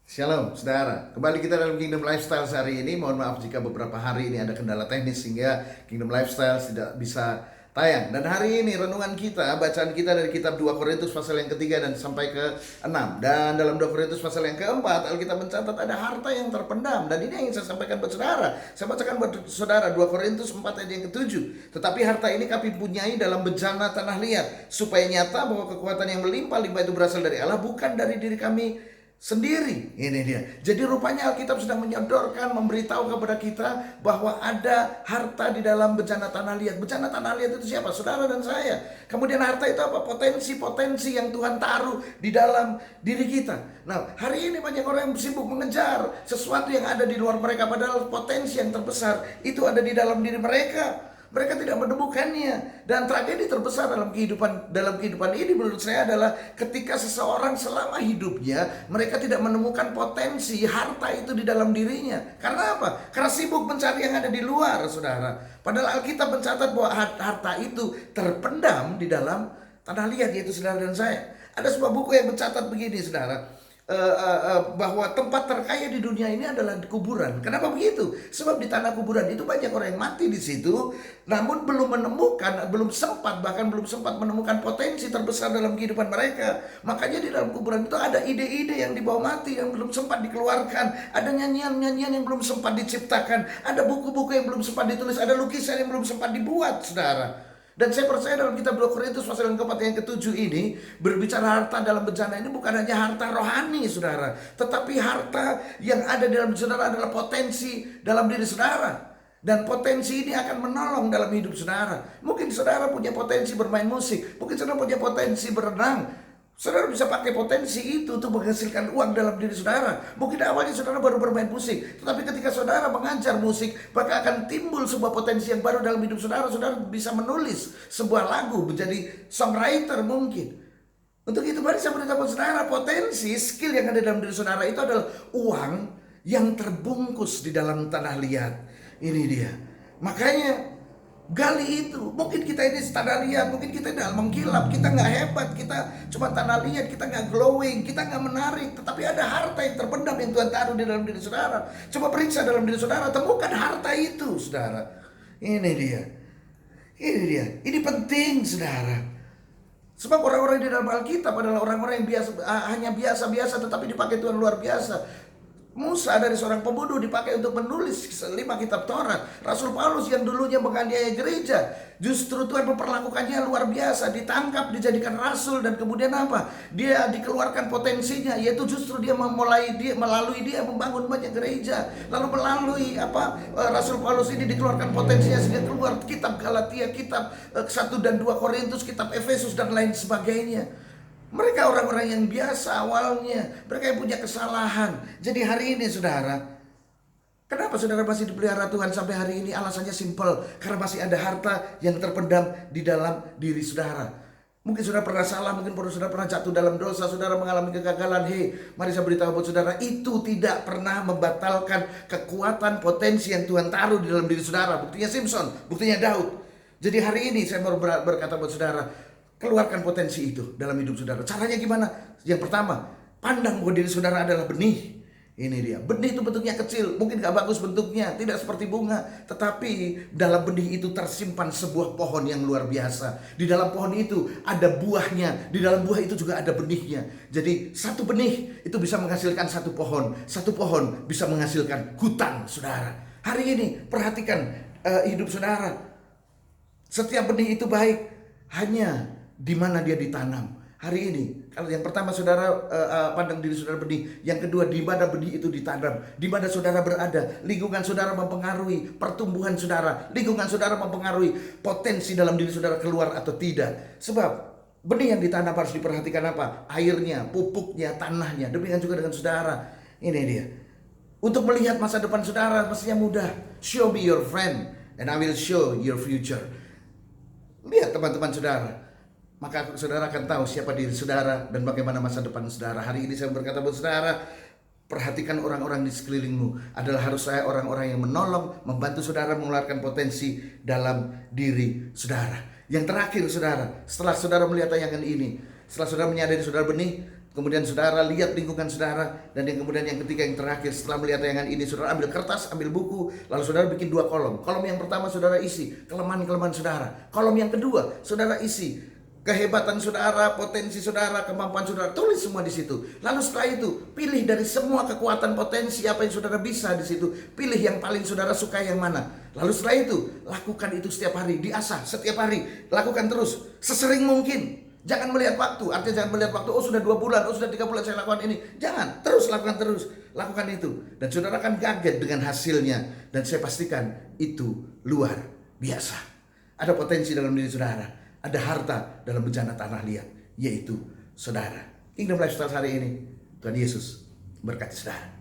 Shalom, saudara. Kembali kita dalam Kingdom Lifestyle hari ini. Mohon maaf jika beberapa hari ini ada kendala teknis sehingga Kingdom Lifestyle tidak bisa tayang. Dan hari ini renungan kita, bacaan kita dari kitab 2 Korintus pasal yang ketiga dan sampai ke 6. Dan dalam 2 Korintus pasal yang keempat, Alkitab mencatat ada harta yang terpendam. Dan ini yang ingin saya sampaikan buat saudara. Saya bacakan buat saudara 2 Korintus 4 ayat yang ke-7. Tetapi harta ini kami punyai dalam bejana tanah liat, supaya nyata bahwa kekuatan yang melimpah-limpah itu berasal dari Allah, bukan dari diri kami sendiri. Ini dia. Jadi rupanya Alkitab sedang menyodorkan, memberitahu kepada kita bahwa ada harta di dalam bejana tanah liat. Bejana tanah liat itu siapa? Saudara dan saya. Kemudian harta itu apa? Potensi-potensi yang Tuhan taruh di dalam diri kita. Nah, hari ini banyak orang yang sibuk mengejar sesuatu yang ada di luar mereka, padahal potensi yang terbesar itu ada di dalam diri mereka. Mereka tidak menemukannya. Dan tragedi terbesar dalam kehidupan ini menurut saya adalah ketika seseorang selama hidupnya mereka tidak menemukan potensi harta itu di dalam dirinya. Karena apa? Karena sibuk mencari yang ada di luar, saudara. Padahal Alkitab mencatat bahwa harta itu terpendam di dalam tanah liat, yaitu saudara dan saya. Ada sebuah buku yang mencatat begini, saudara, bahwa tempat terkaya di dunia ini adalah kuburan. Kenapa begitu? Sebab di tanah kuburan itu banyak orang yang mati di situ, namun belum sempat menemukan potensi terbesar dalam kehidupan mereka. Makanya di dalam kuburan itu ada ide-ide yang dibawa mati yang belum sempat dikeluarkan, ada nyanyian-nyanyian yang belum sempat diciptakan, ada buku-buku yang belum sempat ditulis, ada lukisan yang belum sempat dibuat, saudara. Dan saya percaya dalam kitab 2 Korintus pasal yang keempat yang ke-7 ini berbicara harta dalam bejana ini bukan hanya harta rohani, saudara, tetapi harta yang ada di dalam saudara adalah potensi dalam diri saudara. Dan potensi ini akan menolong dalam hidup saudara. Mungkin saudara punya potensi bermain musik, mungkin saudara punya potensi berenang. Saudara bisa pakai potensi itu untuk menghasilkan uang dalam diri saudara. Mungkin awalnya saudara baru bermain musik, tetapi ketika saudara mengajar musik, maka akan timbul sebuah potensi yang baru dalam hidup saudara. Saudara bisa menulis sebuah lagu, menjadi songwriter mungkin. Untuk itu mari saya beritahu saudara, potensi, skill yang ada dalam diri saudara itu adalah uang yang terbungkus di dalam tanah liat. Ini dia. Makanya gali itu. Mungkin kita ini tanah liat, mungkin kita tidak mengkilap, kita nggak hebat, kita cuma tanah liat, kita nggak glowing, kita nggak menarik. Tetapi ada harta yang terpendam yang Tuhan taruh di dalam diri saudara. Coba periksa dalam diri saudara, temukan harta itu, saudara. Ini dia. Ini dia. Ini penting, saudara. Sebab orang-orang di dalam Alkitab adalah orang-orang yang hanya biasa-biasa, tetapi dipakai Tuhan luar biasa. Musa dari seorang pembunuh dipakai untuk menulis 5 kitab Taurat. Rasul Paulus yang dulunya menganiaya gereja, justru Tuhan memperlakukannya luar biasa. Ditangkap, dijadikan rasul, dan kemudian apa? Dia dikeluarkan potensinya, yaitu justru dia melalui dia membangun banyak gereja. Lalu melalui Rasul Paulus ini dikeluarkan potensinya sehingga keluar kitab Galatia, kitab 1 dan 2 Korintus, kitab Efesus dan lain sebagainya. Mereka orang-orang yang biasa awalnya, mereka yang punya kesalahan. Jadi hari ini saudara, kenapa saudara masih dipelihara Tuhan sampai hari ini? Alasannya simpel, karena masih ada harta yang terpendam di dalam diri saudara. Mungkin saudara pernah salah, mungkin saudara pernah jatuh dalam dosa, saudara mengalami kegagalan. Mari saya beritahu buat saudara, itu tidak pernah membatalkan kekuatan potensi yang Tuhan taruh di dalam diri saudara. Buktinya Simpson, buktinya Daud. Jadi hari ini saya mau berkata buat saudara, keluarkan potensi itu dalam hidup saudara. Caranya gimana? Yang pertama, pandang bahwa diri saudara adalah benih. Ini dia. Benih itu bentuknya kecil, mungkin gak bagus bentuknya, tidak seperti bunga, tetapi dalam benih itu tersimpan sebuah pohon yang luar biasa. Di dalam pohon itu ada buahnya, di dalam buah itu juga ada benihnya. Jadi satu benih itu bisa menghasilkan satu pohon bisa menghasilkan hutan, saudara. Hari ini perhatikan hidup saudara. Setiap benih itu baik hanya di mana dia ditanam. Hari ini, kalau yang pertama saudara pandang diri saudara benih, yang kedua di mana benih itu ditanam, di mana saudara berada, lingkungan saudara mempengaruhi pertumbuhan saudara, lingkungan saudara mempengaruhi potensi dalam diri saudara keluar atau tidak. Sebab benih yang ditanam harus diperhatikan apa? Airnya, pupuknya, tanahnya. Demikian juga dengan saudara. Ini dia. Untuk melihat masa depan saudara mestinya mudah. Show me your friend and I will show your future. Lihat teman-teman saudara, maka saudara akan tahu siapa diri saudara dan bagaimana masa depan saudara. Hari ini saya berkata buat saudara, perhatikan orang-orang di sekelilingmu. Adalah harus saya orang-orang yang menolong, membantu saudara mengeluarkan potensi dalam diri saudara. Yang terakhir saudara, setelah saudara melihat tayangan ini, setelah saudara menyadari saudara benih, Kemudian saudara lihat lingkungan saudara. Dan yang kemudian yang ketiga, yang terakhir, setelah melihat tayangan ini, saudara ambil kertas, ambil buku, lalu saudara bikin 2 kolom. Kolom yang pertama saudara isi kelemahan-kelemahan saudara. Kolom yang kedua saudara isi kehebatan saudara, potensi saudara, kemampuan saudara. Tulis semua di situ. Lalu setelah itu pilih dari semua kekuatan potensi apa yang saudara bisa di situ. Pilih yang paling saudara suka yang mana. Lalu setelah itu lakukan itu setiap hari, diasah setiap hari, lakukan terus sesering mungkin. Jangan melihat waktu, artinya jangan melihat waktu, oh sudah 2 bulan, oh sudah 3 bulan saya lakukan ini. Jangan, terus lakukan terus, lakukan itu. Dan saudara akan kaget dengan hasilnya. Dan saya pastikan itu luar biasa. Ada potensi dalam diri saudara, ada harta dalam bejana tanah liat, yaitu saudara. Kingdom Lifestyle hari ini, Tuhan Yesus berkati saudara.